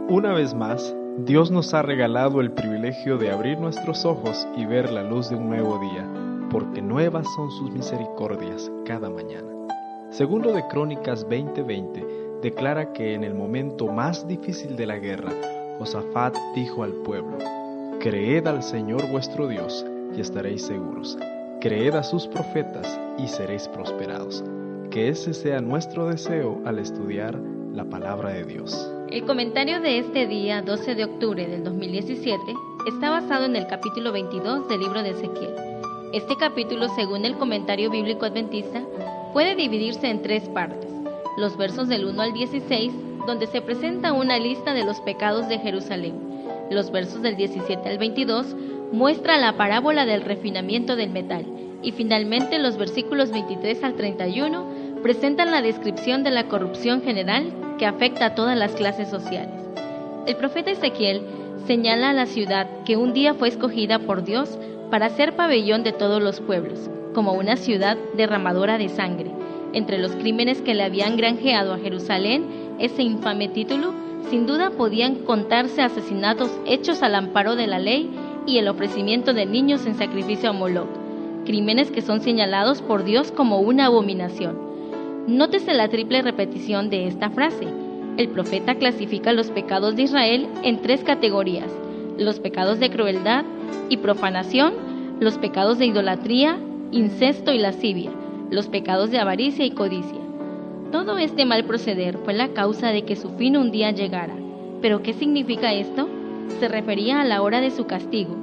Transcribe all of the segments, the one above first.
Una vez más, Dios nos ha regalado el privilegio de abrir nuestros ojos y ver la luz de un nuevo día, porque nuevas son sus misericordias cada mañana. Segundo de Crónicas 20:20 declara que en el momento más difícil de la guerra, Josafat dijo al pueblo: «Creed al Señor vuestro Dios y estaréis seguros. Creed a sus profetas y seréis prosperados». Que ese sea nuestro deseo al estudiar la palabra de Dios. El comentario de este día, 12 de octubre del 2017, está basado en el capítulo 22 del libro de Ezequiel. Este capítulo, según el comentario bíblico adventista, puede dividirse en 3 partes. Los versos del 1 al 16, donde se presenta una lista de los pecados de Jerusalén. Los versos del 17 al 22 muestra la parábola del refinamiento del metal. Y finalmente los versículos 23 al 31 presentan la descripción de la corrupción general que afecta a todas las clases sociales. El profeta Ezequiel señala a la ciudad que un día fue escogida por Dios para ser pabellón de todos los pueblos, como una ciudad derramadora de sangre. Entre los crímenes que le habían granjeado a Jerusalén ese infame título, sin duda podían contarse asesinatos hechos al amparo de la ley y el ofrecimiento de niños en sacrificio a Moloc, crímenes que son señalados por Dios como una abominación. Nótese la triple repetición de esta frase. El profeta clasifica los pecados de Israel en 3 categorías: los pecados de crueldad y profanación, los pecados de idolatría, incesto y lascivia, los pecados de avaricia y codicia. Todo este mal proceder fue la causa de que su fin un día llegara. ¿Pero qué significa esto? Se refería a la hora de su castigo.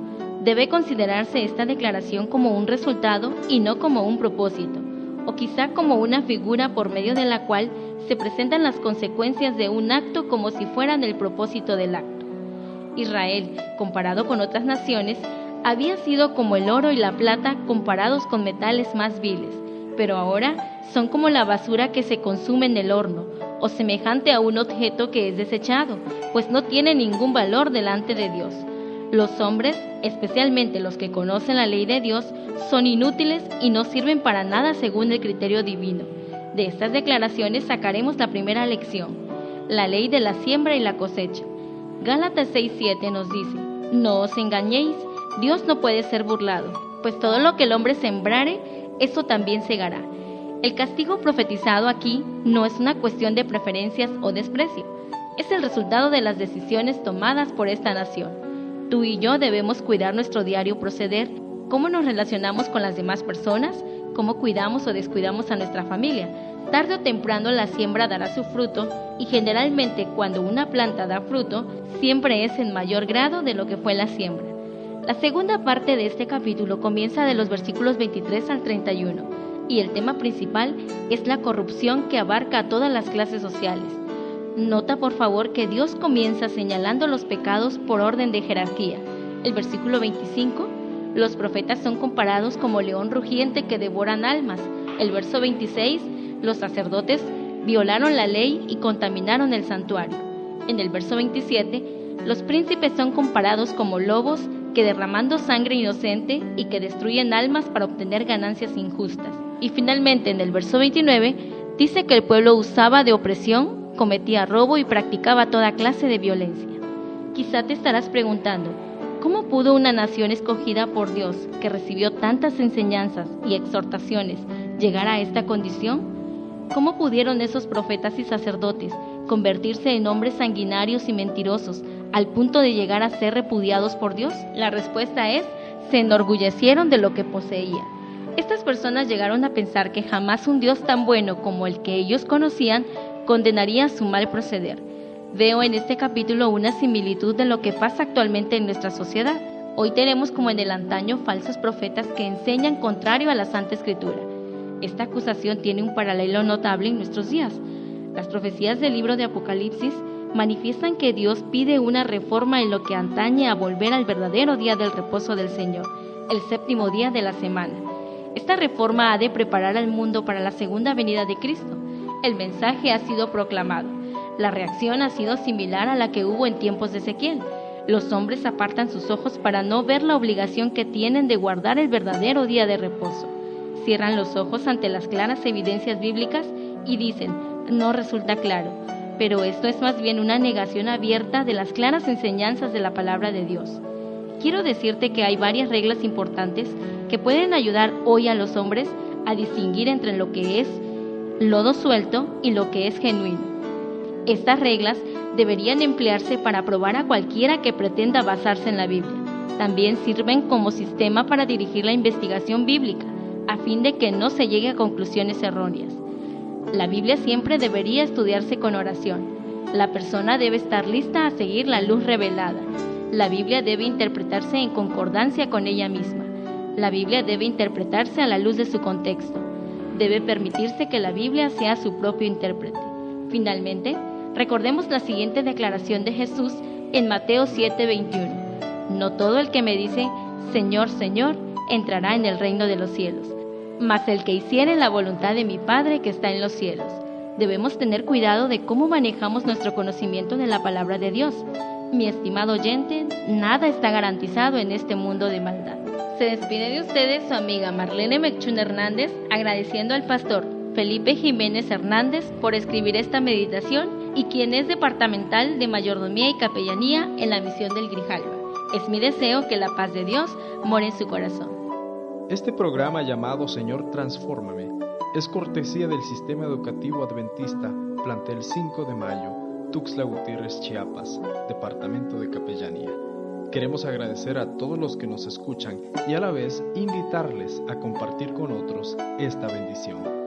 Debe considerarse esta declaración como un resultado y no como un propósito, o quizá como una figura por medio de la cual se presentan las consecuencias de un acto como si fueran el propósito del acto. Israel, comparado con otras naciones, había sido como el oro y la plata comparados con metales más viles, pero ahora son como la basura que se consume en el horno, o semejante a un objeto que es desechado, pues no tiene ningún valor delante de Dios. Los hombres, especialmente los que conocen la ley de Dios, son inútiles y no sirven para nada según el criterio divino. De estas declaraciones sacaremos la primera lección: la ley de la siembra y la cosecha. Gálatas 6:7 nos dice: «No os engañéis, Dios no puede ser burlado, pues todo lo que el hombre sembrare, eso también segará». El castigo profetizado aquí no es una cuestión de preferencias o desprecio, es el resultado de las decisiones tomadas por esta nación. Tú y yo debemos cuidar nuestro diario proceder, cómo nos relacionamos con las demás personas, cómo cuidamos o descuidamos a nuestra familia. Tarde o temprano la siembra dará su fruto, y generalmente cuando una planta da fruto, siempre es en mayor grado de lo que fue la siembra. La segunda parte de este capítulo comienza de los versículos 23 al 31, y el tema principal es la corrupción que abarca a todas las clases sociales. Nota por favor que Dios comienza señalando los pecados por orden de jerarquía. El versículo 25, los profetas son comparados como león rugiente que devoran almas. El verso 26, los sacerdotes violaron la ley y contaminaron el santuario. En el verso 27, los príncipes son comparados como lobos que derramando sangre inocente y que destruyen almas para obtener ganancias injustas. Y finalmente en el verso 29, dice que el pueblo usaba de opresión, cometía robo y practicaba toda clase de violencia. Quizá te estarás preguntando, ¿cómo pudo una nación escogida por Dios, que recibió tantas enseñanzas y exhortaciones, llegar a esta condición? ¿Cómo pudieron esos profetas y sacerdotes convertirse en hombres sanguinarios y mentirosos, al punto de llegar a ser repudiados por Dios? La respuesta es: se enorgullecieron de lo que poseían. Estas personas llegaron a pensar que jamás un Dios tan bueno como el que ellos conocían condenaría su mal proceder. Veo en este capítulo una similitud de lo que pasa actualmente en nuestra sociedad. Hoy tenemos como en el antaño falsos profetas que enseñan contrario a la Santa Escritura. Esta acusación tiene un paralelo notable en nuestros días. Las profecías del libro de Apocalipsis manifiestan que Dios pide una reforma en lo que atañe a volver al verdadero día del reposo del Señor, el 7º día de la semana. Esta reforma ha de preparar al mundo para la segunda venida de Cristo. El mensaje ha sido proclamado. La reacción ha sido similar a la que hubo en tiempos de Ezequiel. Los hombres apartan sus ojos para no ver la obligación que tienen de guardar el verdadero día de reposo. Cierran los ojos ante las claras evidencias bíblicas y dicen: no resulta claro. pero esto es más bien una negación abierta de las claras enseñanzas de la palabra de Dios. Quiero decirte que hay varias reglas importantes que pueden ayudar hoy a los hombres a distinguir entre lo que es lodo suelto y lo que es genuino. Estas reglas deberían emplearse para probar a cualquiera que pretenda basarse en la Biblia. También sirven como sistema para dirigir la investigación bíblica, a fin de que no se llegue a conclusiones erróneas. La Biblia siempre debería estudiarse con oración. La persona debe estar lista a seguir la luz revelada. La Biblia debe interpretarse en concordancia con ella misma. La Biblia debe interpretarse a la luz de su contexto. Debe permitirse que la Biblia sea su propio intérprete. Finalmente, recordemos la siguiente declaración de Jesús en Mateo 7:21. No todo el que me dice, Señor, Señor, entrará en el reino de los cielos, mas el que hiciere la voluntad de mi Padre que está en los cielos. Debemos tener cuidado de cómo manejamos nuestro conocimiento de la palabra de Dios. Mi estimado oyente, nada está garantizado en este mundo de maldad. Se despide de ustedes su amiga Marlene Mechún Hernández, agradeciendo al pastor Felipe Jiménez Hernández por escribir esta meditación y quien es departamental de Mayordomía y Capellanía en la Misión del Grijalva. Es mi deseo que la paz de Dios more en su corazón. Este programa llamado Señor Transfórmame es cortesía del Sistema Educativo Adventista, Plantel 5 de Mayo, Tuxtla Gutiérrez, Chiapas, Departamento de Capellanía. Queremos agradecer a todos los que nos escuchan y a la vez invitarles a compartir con otros esta bendición.